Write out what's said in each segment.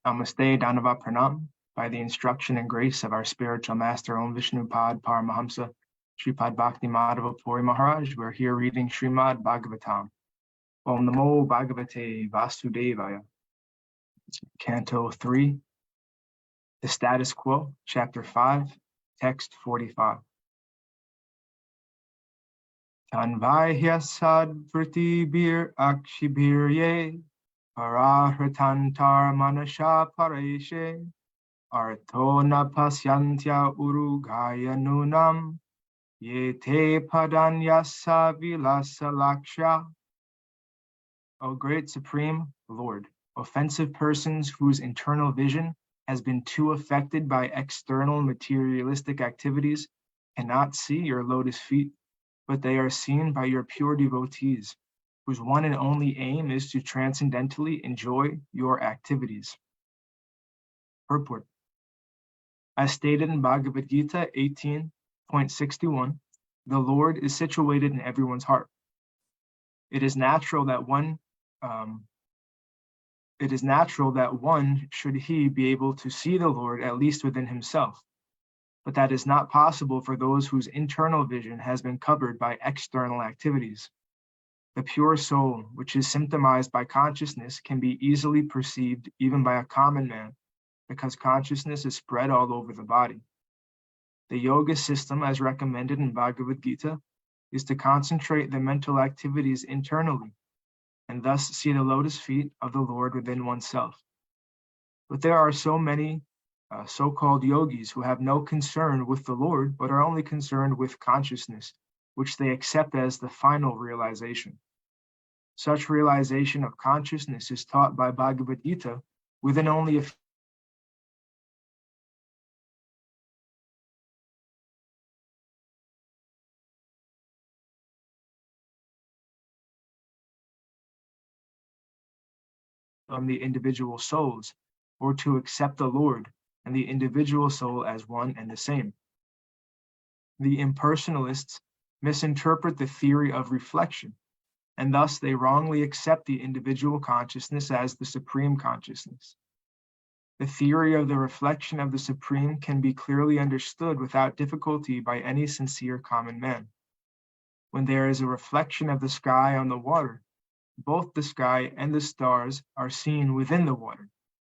Namaste Dhanava Pranam. By the instruction and grace of our spiritual master Om Vishnupad Paramahamsa Sripad Bhakti Madhava Puri Maharaj, we're here reading Srimad Bhagavatam. Om Namo Bhagavate Vasudevaya. Canto 3, The Status Quo, Chapter 5, Text 45. Tanvaihyasad Vritibir Akshibirye Parahratantar Manasha Pareshe Arto Napasyantya Urugaya Nunam Yete Padanyasa Vilasa Laksha. O great Supreme Lord, offensive persons whose internal vision has been too affected by external materialistic activities cannot see your lotus feet, but they are seen by your pure devotees, whose one and only aim is to transcendentally enjoy your activities. Purport. As stated in Bhagavad Gita 18.61, the Lord is situated in everyone's heart. It is natural that one should he be able to see the Lord at least within himself, but that is not possible for those whose internal vision has been covered by external activities. The pure soul, which is symptomized by consciousness, can be easily perceived even by a common man, because consciousness is spread all over the body. The yoga system, as recommended in Bhagavad Gita, is to concentrate the mental activities internally, and thus see the lotus feet of the Lord within oneself. But there are so many so-called yogis who have no concern with the Lord, but are only concerned with consciousness, which they accept as the final realization. Such realization of consciousness is taught by Bhagavad Gita within only a few from the individual souls, or to accept the Lord and the individual soul as one and the same. The impersonalists misinterpret the theory of reflection, and thus they wrongly accept the individual consciousness as the supreme consciousness. The theory of the reflection of the Supreme can be clearly understood without difficulty by any sincere common man. When there is a reflection of the sky on the water, both the sky and the stars are seen within the water,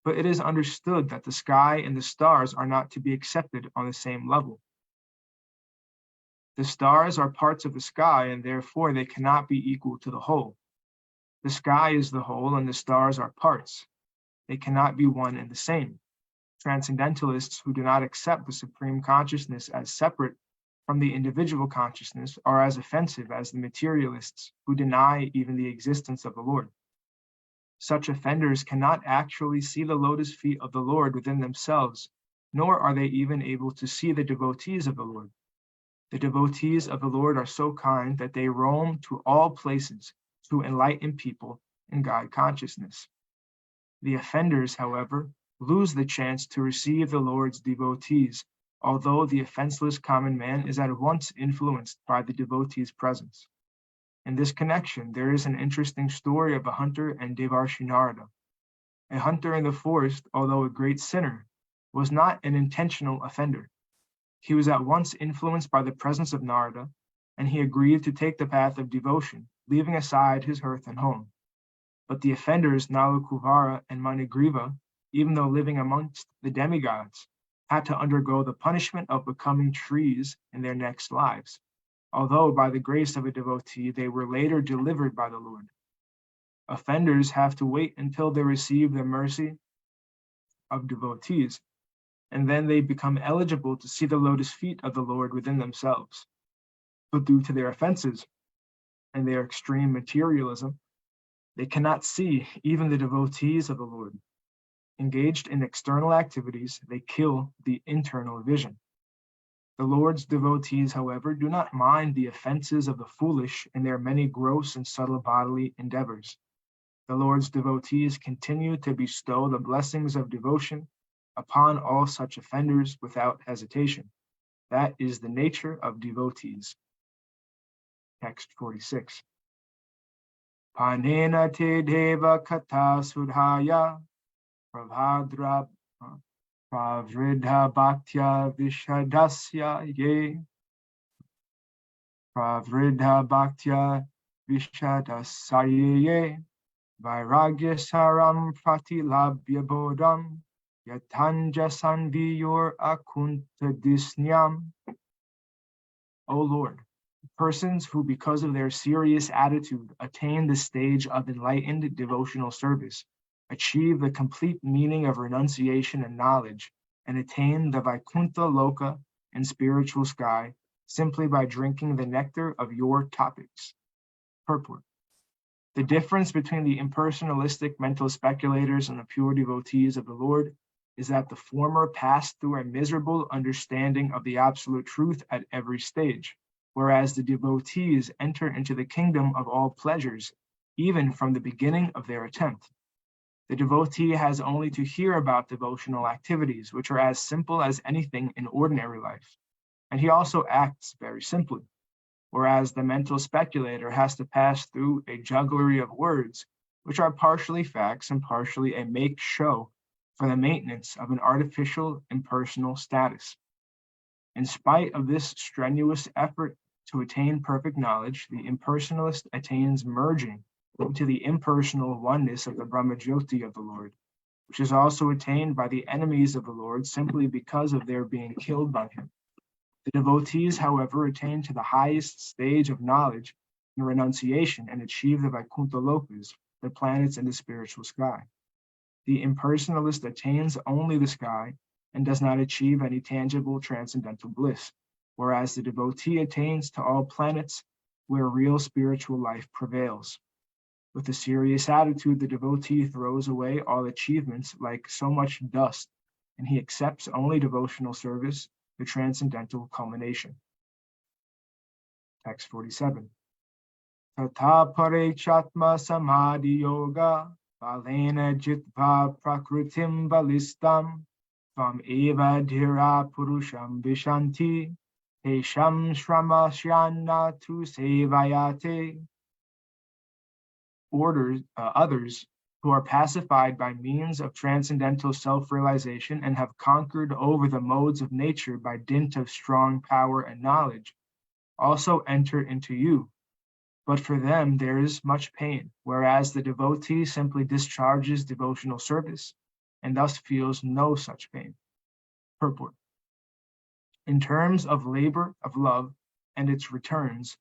but it is understood that the sky and the stars are not to be accepted on the same level. The stars are parts of the sky, and therefore they cannot be equal to the whole. The sky is the whole, and the stars are parts. They cannot be one and the same. Transcendentalists who do not accept the supreme consciousness as separate from the individual consciousness are as offensive as the materialists who deny even the existence of the Lord. Such offenders cannot actually see the lotus feet of the Lord within themselves, nor are they even able to see the devotees of the Lord. The devotees of the Lord are so kind that they roam to all places to enlighten people in God consciousness. The offenders, however, lose the chance to receive the Lord's devotees, although the offenseless common man is at once influenced by the devotee's presence. In this connection, there is an interesting story of a hunter and Devarshi Narada. A hunter in the forest, although a great sinner, was not an intentional offender. He was at once influenced by the presence of Narada, and he agreed to take the path of devotion, leaving aside his hearth and home. But the offenders Nalakuvara and Manigriva, even though living amongst the demigods, had to undergo the punishment of becoming trees in their next lives, although by the grace of a devotee they were later delivered by the Lord. Offenders have to wait until they receive the mercy of devotees, and then they become eligible to see the lotus feet of the Lord within themselves. But due to their offenses and their extreme materialism, they cannot see even the devotees of the Lord. Engaged in external activities, they kill the internal vision. The Lord's devotees, however, do not mind the offenses of the foolish in their many gross and subtle bodily endeavors. The Lord's devotees continue to bestow the blessings of devotion upon all such offenders without hesitation. That is the nature of devotees. Text 46. Panena te deva kata sudhaya pravridha bhaktya vishadasya ye, pravridha bhaktya vishadasya ye, vairagya saram pratilabhya bodham, yatanja sanviyor akunta disnyam. O Lord, persons who, because of their serious attitude, attain the stage of enlightened devotional service, achieve the complete meaning of renunciation and knowledge, and attain the Vaikuntha Loka and spiritual sky simply by drinking the nectar of your topics. Purport. The difference between the impersonalistic mental speculators and the pure devotees of the Lord is that the former pass through a miserable understanding of the absolute truth at every stage, whereas the devotees enter into the kingdom of all pleasures, even from the beginning of their attempt. The devotee has only to hear about devotional activities, which are as simple as anything in ordinary life, and he also acts very simply, whereas the mental speculator has to pass through a jugglery of words, which are partially facts and partially a make-show for the maintenance of an artificial impersonal status. In spite of this strenuous effort to attain perfect knowledge, the impersonalist attains merging into the impersonal oneness of the Brahmajyoti of the Lord, which is also attained by the enemies of the Lord simply because of their being killed by him. The devotees, however, attain to the highest stage of knowledge and renunciation and achieve the Vaikuntha Lokas, the planets in the spiritual sky. The impersonalist attains only the sky and does not achieve any tangible transcendental bliss, whereas the devotee attains to all planets where real spiritual life prevails. With a serious attitude, the devotee throws away all achievements like so much dust, and he accepts only devotional service, the transcendental culmination. Text 47. Tata pare chatma samadhi yoga, balena jitva prakritim balistam, tvam eva dhira purusham vishanti, tesham shramashyana tu sevayate. Others who are pacified by means of transcendental self-realization and have conquered over the modes of nature by dint of strong power and knowledge, also enter into you. But for them there is much pain, whereas the devotee simply discharges devotional service and thus feels no such pain. Purport. In terms of labor of love and its returns,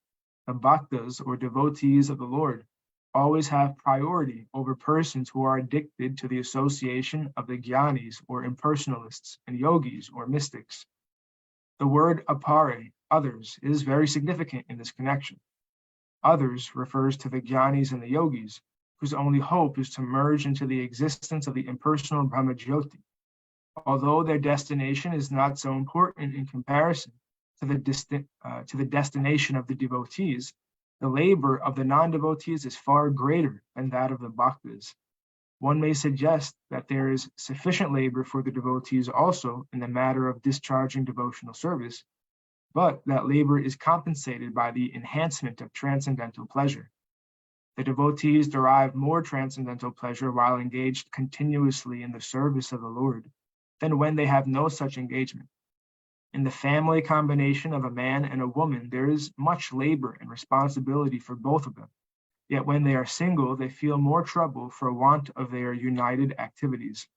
the bhaktas or devotees of the Lord always have priority over persons who are addicted to the association of the jnanis or impersonalists and yogis or mystics. The word apare, others, is very significant in this connection. Others refers to the jnanis and the yogis, whose only hope is to merge into the existence of the impersonal Brahmajyoti. Although their destination is not so important in comparison to the destination of the devotees, the labor of the non-devotees is far greater than that of the bhaktas. One may suggest that there is sufficient labor for the devotees also in the matter of discharging devotional service, but that labor is compensated by the enhancement of transcendental pleasure. The devotees derive more transcendental pleasure while engaged continuously in the service of the Lord than when they have no such engagement. In the family combination of a man and a woman, there is much labor and responsibility for both of them. Yet when they are single, they feel more trouble for want of their united activities.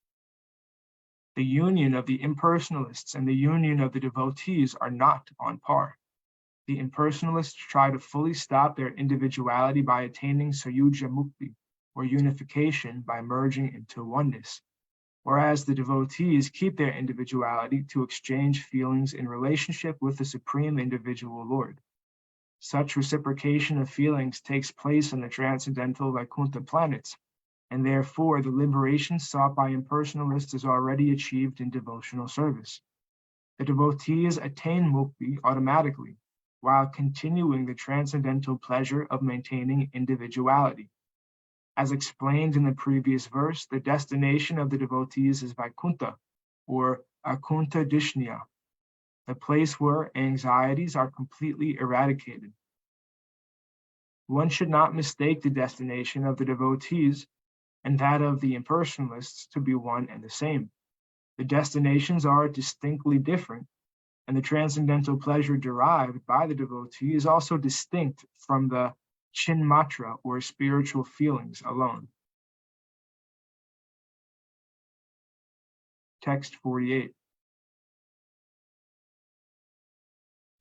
The union of the impersonalists and the union of the devotees are not on par. The impersonalists try to fully stop their individuality by attaining Sayuja Mukti, or unification by merging into oneness, whereas the devotees keep their individuality to exchange feelings in relationship with the Supreme Individual Lord. Such reciprocation of feelings takes place on the transcendental Vaikuntha planets, and therefore the liberation sought by impersonalists is already achieved in devotional service. The devotees attain mukti automatically, while continuing the transcendental pleasure of maintaining individuality. As explained in the previous verse, the destination of the devotees is Vaikuntha, or Akunta Dishnya, the place where anxieties are completely eradicated. One should not mistake the destination of the devotees and that of the impersonalists to be one and the same. The destinations are distinctly different, and the transcendental pleasure derived by the devotee is also distinct from the chinmatra or spiritual feelings alone. Text 48.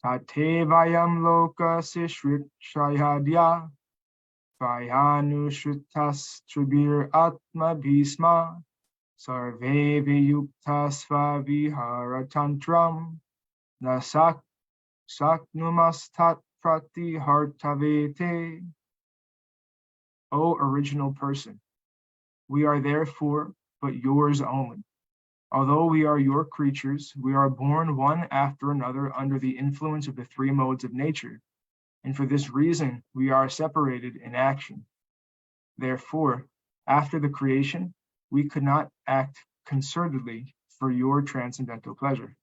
Tate vayam loka sishrikshayadya Vayanushrutas tribir atma bhisma sarve viyuktasva vihara tantram nasak saknumastat pratihartavete. O original person, we are therefore but yours only. Although we are your creatures, we are born one after another under the influence of the three modes of nature, and for this reason we are separated in action. Therefore, after the creation, we could not act concertedly for your transcendental pleasure.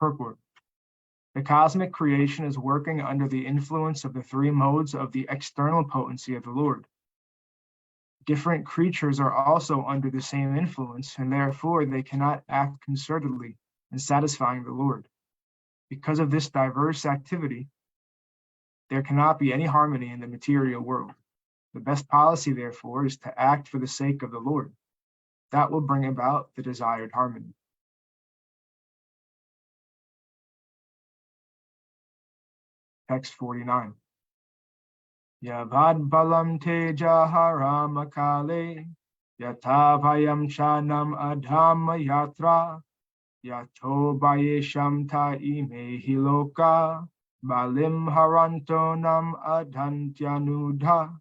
Purport. The cosmic creation is working under the influence of the three modes of the external potency of the Lord. Different creatures are also under the same influence, and therefore they cannot act concertedly in satisfying the Lord. Because of this diverse activity, there cannot be any harmony in the material world. The best policy, therefore, is to act for the sake of the Lord. That will bring about the desired harmony. Text 49. Yavad balam teja haramakale yatavayam chanam adhama yatra yato bayesham ta ime hiloka balim haranto nam adhantyanudha.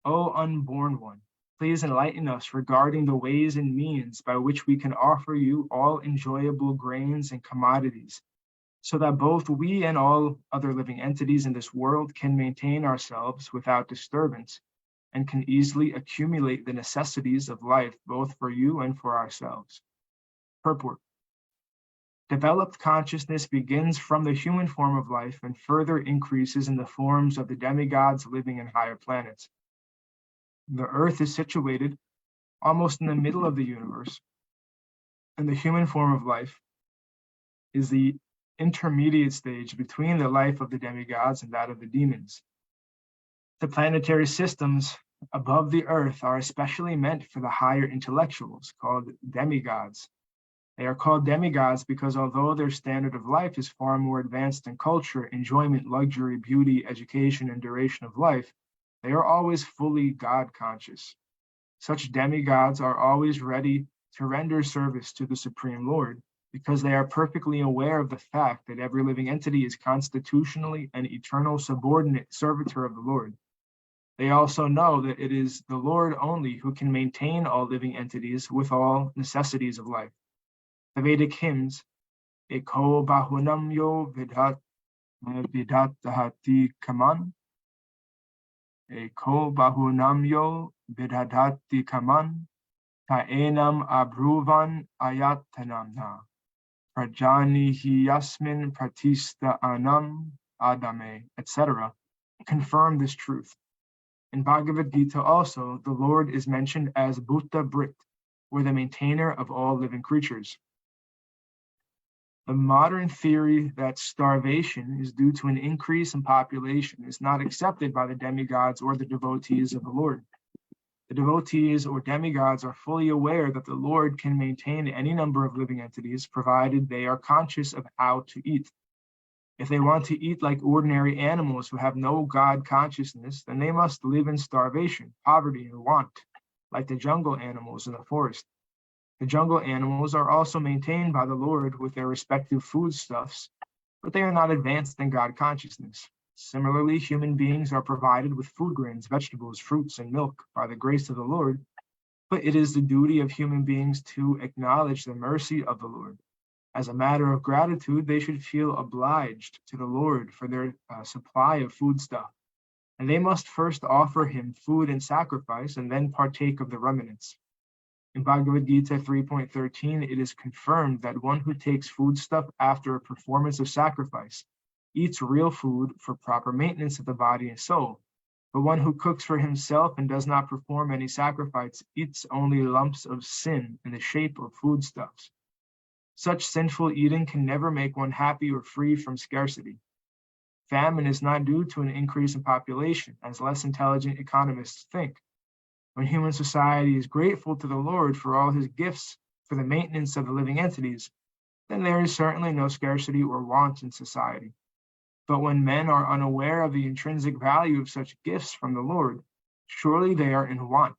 O unborn one, please enlighten us regarding the ways and means by which we can offer you all enjoyable grains and commodities, so that both we and all other living entities in this world can maintain ourselves without disturbance and can easily accumulate the necessities of life both for you and for ourselves. Purport. Developed consciousness begins from the human form of life and further increases in the forms of the demigods living in higher planets. The earth is situated almost in the middle of the universe, and the human form of life is the intermediate stage between the life of the demigods and that of the demons. The planetary systems above the earth are especially meant for the higher intellectuals, called demigods. They are called demigods because although their standard of life is far more advanced in culture, enjoyment, luxury, beauty, education, and duration of life, they are always fully God-conscious. Such demigods are always ready to render service to the Supreme Lord, because they are perfectly aware of the fact that every living entity is constitutionally an eternal subordinate servitor of the Lord. They also know that it is the Lord only who can maintain all living entities with all necessities of life. The Vedic hymns, Eko bahunam yo vidhatahati kaman, Eko bahunam yo vidhatati kaman, Ta'enam abruvan ayatanamna. Prajani yasmin pratista anam adame, etc., confirm this truth. In Bhagavad Gita also, the Lord is mentioned as Bhuta Brit, or the maintainer of all living creatures. The modern theory that starvation is due to an increase in population is not accepted by the demigods or the devotees of the Lord. The devotees or demigods are fully aware that the Lord can maintain any number of living entities, provided they are conscious of how to eat. If they want to eat like ordinary animals who have no God consciousness, then they must live in starvation, poverty, and want, like the jungle animals in the forest. The jungle animals are also maintained by the Lord with their respective foodstuffs, but they are not advanced in God consciousness. Similarly, human beings are provided with food grains, vegetables, fruits, and milk by the grace of the Lord, but it is the duty of human beings to acknowledge the mercy of the Lord. As a matter of gratitude, they should feel obliged to the Lord for their supply of foodstuff, and they must first offer him food and sacrifice and then partake of the remnants. In Bhagavad Gita 3.13, it is confirmed that one who takes foodstuff after a performance of sacrifice eats real food for proper maintenance of the body and soul. But one who cooks for himself and does not perform any sacrifice eats only lumps of sin in the shape of foodstuffs. Such sinful eating can never make one happy or free from scarcity. Famine is not due to an increase in population, as less intelligent economists think. When human society is grateful to the Lord for all his gifts for the maintenance of the living entities, then there is certainly no scarcity or want in society. But when men are unaware of the intrinsic value of such gifts from the Lord, surely they are in want.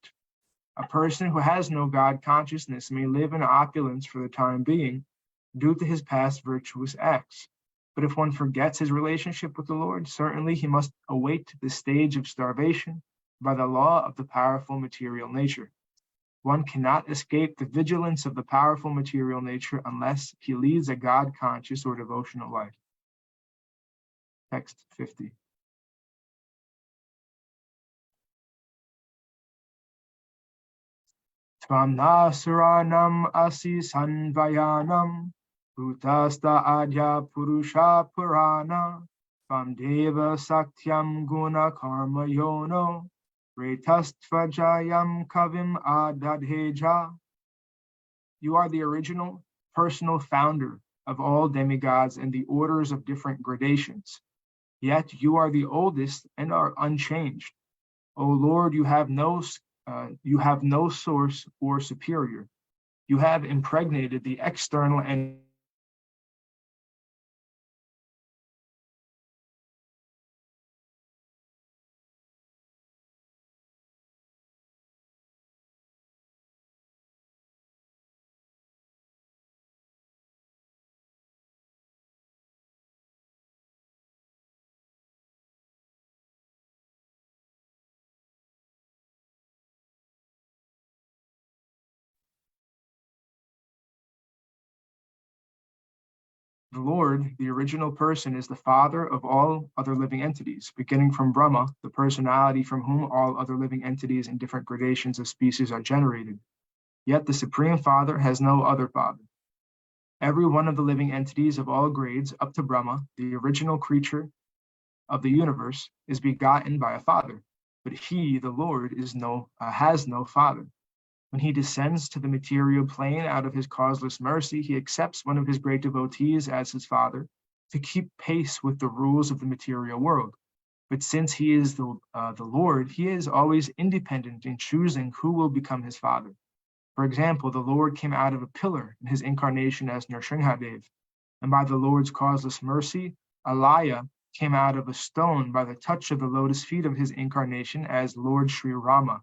A person who has no God consciousness may live in opulence for the time being due to his past virtuous acts. But if one forgets his relationship with the Lord, certainly he must await the stage of starvation by the law of the powerful material nature. One cannot escape the vigilance of the powerful material nature unless he leads a God-conscious or devotional life. Text 50. Tvam nasuranam asi sanvayanam bhutasta adya purusha purana tvam deva sakyam guna karma yono retastvajayam kavim adadheja. You are the original personal founder of all demigods and the orders of different gradations. Yet you are the oldest and are unchanged. O Lord, you have no source or superior. You have impregnated the external and the Lord, the original person, is the father of all other living entities, beginning from Brahma, the personality from whom all other living entities in different gradations of species are generated. Yet the Supreme Father has no other father. Every one of the living entities of all grades up to Brahma, the original creature of the universe, is begotten by a father, but he, the Lord, has no father. When he descends to the material plane out of his causeless mercy, he accepts one of his great devotees as his father to keep pace with the rules of the material world. But since he is the Lord, he is always independent in choosing who will become his father. For example, the Lord came out of a pillar in his incarnation as Nrsimhadev, and by the Lord's causeless mercy, Alaya came out of a stone by the touch of the lotus feet of his incarnation as Lord Sri Rama.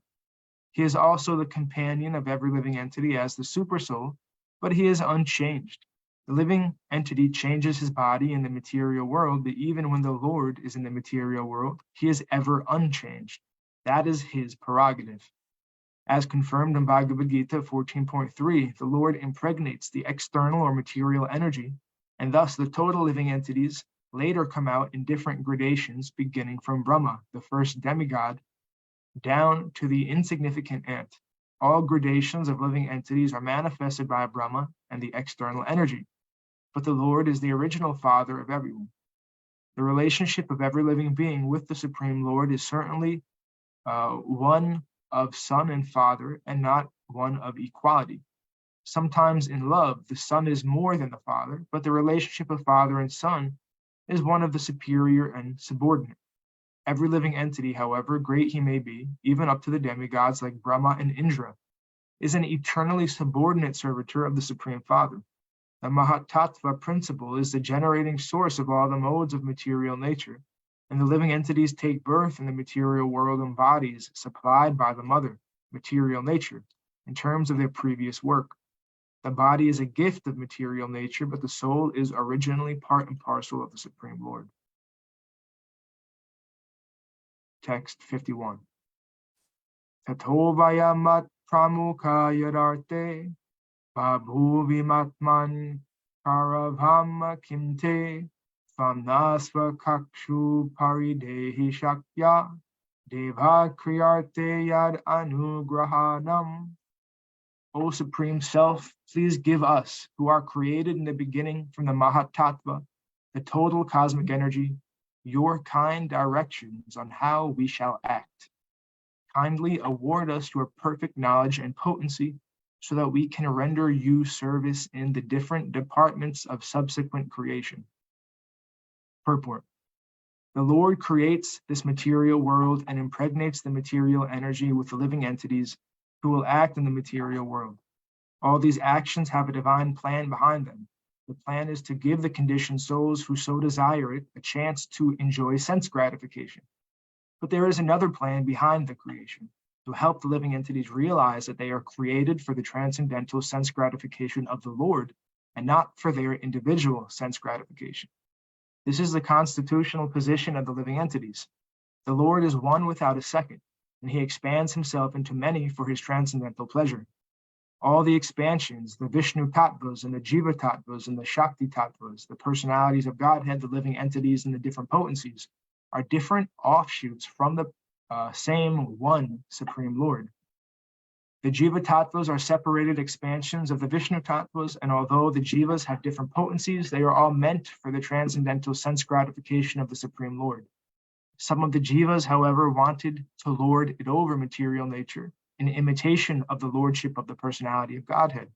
He is also the companion of every living entity as the Supersoul, but he is unchanged. The living entity changes his body in the material world, but even when the Lord is in the material world, he is ever unchanged. That is his prerogative. As confirmed in Bhagavad Gita 14.3, the Lord impregnates the external or material energy, and thus the total living entities later come out in different gradations, beginning from Brahma, the first demigod, down to the insignificant ant. All gradations of living entities are manifested by Brahma and the external energy, but the Lord is the original father of everyone. The relationship of every living being with the Supreme Lord is certainly one of son and father and not one of equality. Sometimes in love, the son is more than the father, but the relationship of father and son is one of the superior and subordinate. Every living entity, however great he may be, even up to the demigods like Brahma and Indra, is an eternally subordinate servitor of the Supreme Father. The Mahatattva principle is the generating source of all the modes of material nature, and the living entities take birth in the material world in bodies supplied by the mother, material nature, in terms of their previous work. The body is a gift of material nature, but the soul is originally part and parcel of the Supreme Lord. Text 51. Tato vayamat pramukha yadarte babhuvi matman karavama kimte famnasva kakshu paridehi shakya deva kriyarte yad anugrahanam. O Supreme Self, please give us, who are created in the beginning from the Mahatattva, the total cosmic energy, your kind directions on how we shall act. Kindly award us your perfect knowledge and potency so that we can render you service in the different departments of subsequent creation. Purport. The Lord creates this material world and impregnates the material energy with the living entities who will act in the material world. All these actions have a divine plan behind them. The plan is to give the conditioned souls who so desire it a chance to enjoy sense gratification. But there is another plan behind the creation, to help the living entities realize that they are created for the transcendental sense gratification of the Lord and not for their individual sense gratification. This is the constitutional position of the living entities. The Lord is one without a second, and he expands himself into many for his transcendental pleasure. All the expansions, the Vishnu Tattvas and the Jiva Tattvas and the Shakti Tattvas, the personalities of Godhead, the living entities, and the different potencies, are different offshoots from the same one Supreme Lord. The Jiva Tattvas are separated expansions of the Vishnu Tattvas, and although the Jivas have different potencies, they are all meant for the transcendental sense gratification of the Supreme Lord. Some of the Jivas, however, wanted to lord it over material nature in imitation of the lordship of the personality of Godhead.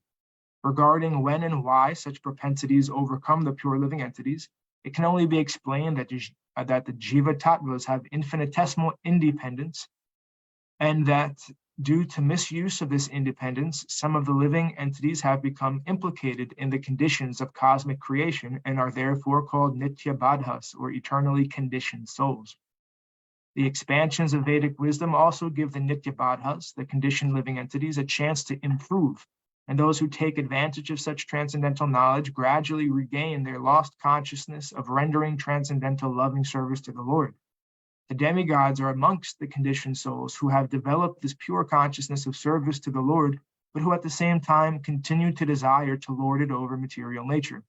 Regarding when and why such propensities overcome the pure living entities, it can only be explained that the Jiva Tattvas have infinitesimal independence, and that due to misuse of this independence, some of the living entities have become implicated in the conditions of cosmic creation and are therefore called Nitya Badhas, or eternally conditioned souls. The expansions of Vedic wisdom also give the Nitya Badhas, the conditioned living entities, a chance to improve, and those who take advantage of such transcendental knowledge gradually regain their lost consciousness of rendering transcendental loving service to the Lord. The demigods are amongst the conditioned souls who have developed this pure consciousness of service to the Lord, but who at the same time continue to desire to lord it over material nature.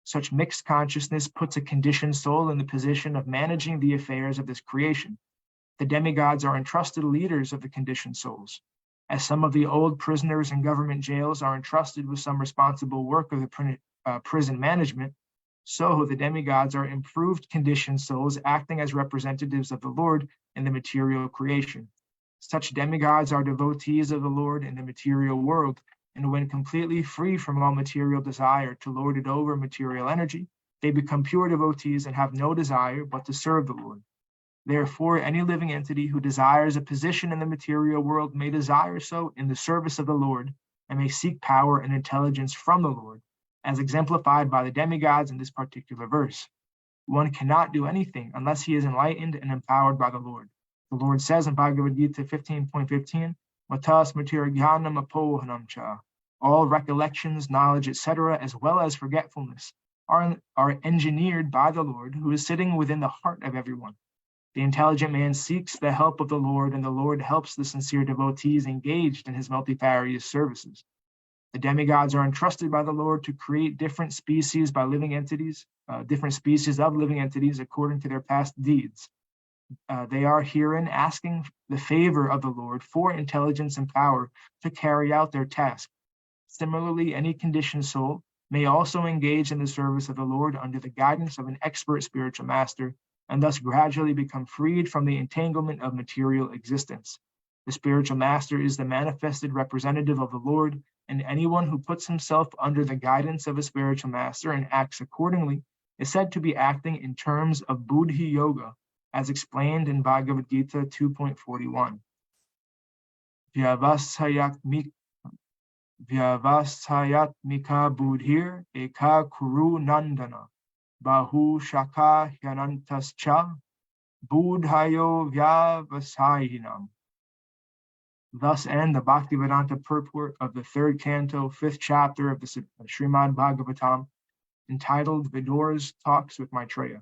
Such mixed consciousness puts a conditioned soul in the position of managing the affairs of this creation. The demigods are entrusted leaders of the conditioned souls. As some of the old prisoners in government jails are entrusted with some responsible work of the prison management, so the demigods are improved conditioned souls acting as representatives of the Lord in the material creation. Such demigods are devotees of the Lord in the material world, and when completely free from all material desire to lord it over material energy, they become pure devotees and have no desire but to serve the Lord. Therefore, any living entity who desires a position in the material world may desire so in the service of the Lord, and may seek power and intelligence from the Lord, as exemplified by the demigods in this particular verse. One cannot do anything unless he is enlightened and empowered by the Lord. The Lord says in Bhagavad Gita 15.15, Matas Matiragyanam Apohanam Cha. All recollections, knowledge, etc., as well as forgetfulness, are engineered by the Lord, who is sitting within the heart of everyone. The intelligent man seeks the help of the Lord, and the Lord helps the sincere devotees engaged in his multifarious services. The demigods are entrusted by the Lord to create different species of living entities according to their past deeds. They are herein asking the favor of the Lord for intelligence and power to carry out their task. Similarly, any conditioned soul may also engage in the service of the Lord under the guidance of an expert spiritual master, and thus gradually become freed from the entanglement of material existence. The spiritual master is the manifested representative of the Lord, and anyone who puts himself under the guidance of a spiritual master and acts accordingly is said to be acting in terms of Buddhi Yoga, as explained in Bhagavad Gita 2.41. Vyavasthayatmika buddhir eka kuru nandana. Bahu shaka hyanantascha buddhayo vyavasahinam. Thus end the Bhaktivedanta purport of the third canto, 5th chapter of the Srimad Bhagavatam, entitled Vidura's Talks with Maitreya.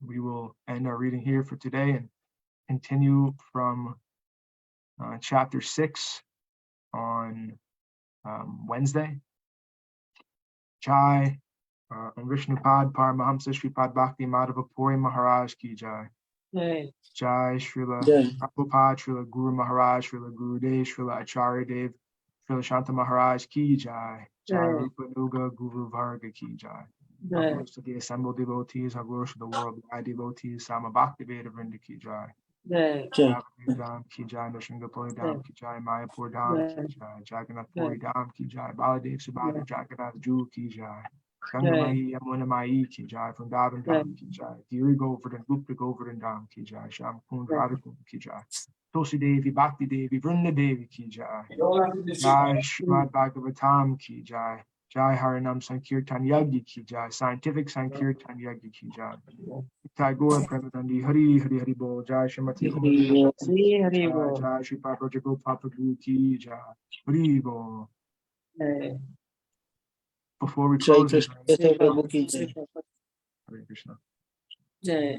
We will end our reading here for today and continue from chapter 6 on Wednesday. Jai Vishnupad Paramahamsa Shripad Bhakti Madhava Puri Maharaj Ki Jai. Jai Srila Prabhupada, Srila Guru Maharaj, Srila Gurudev, Srila Acharya Dev, Srila Shanta Maharaj Ki Jai. Jai Rupa Nuga Guru Varga Ki Jai. Our glories to the assembled devotees, our glories to the worldwide devotees, Sama Bhakti Veda Vrinda ki jai. Jai. Navadvip Dham ki jai, Nrsimhapuri Dham ki jai, Mayapur Dham ki jai, Jagannath Puri Dham ki jai, Baladev Subhadra Jagannath Ju ki jai, Gangamayi Yamunamayi ki jai, Vrindavan Dham ki jai, Giri Govardhan, Gupta Govardhan Dham ki jai, Sham Kund Radhakund ki jai, Tulsi Devi, Bhakti Devi, Vrinda Devi ki jai, Jai Srimad Bhagavatam ki jai, Jai Harinam Sankirtan Yagya ki jai, Scientific Sankirtan Yagya ki jai. Tagore Premanandi Hari Hari Hari Bol Jai Shrimati Hari Hari Jai Bol. Jai Shri Papa Jago Papa Guru ki Jai Hari Bol. Before we close, Hare Krishna. Jai.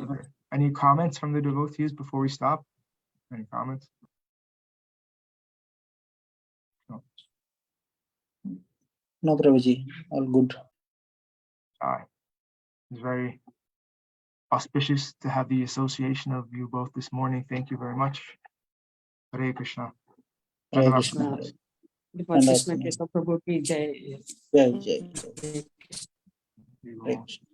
Any comments from the devotees before we stop? Any comments? No. No, Prabhuji, all good. It's very auspicious to have the association of you both this morning. Thank you very much. Hare Krishna. Hare Krishna. Devotees Prabhu ki jai. Jai Jai. Hari Bol. Hare Krishna.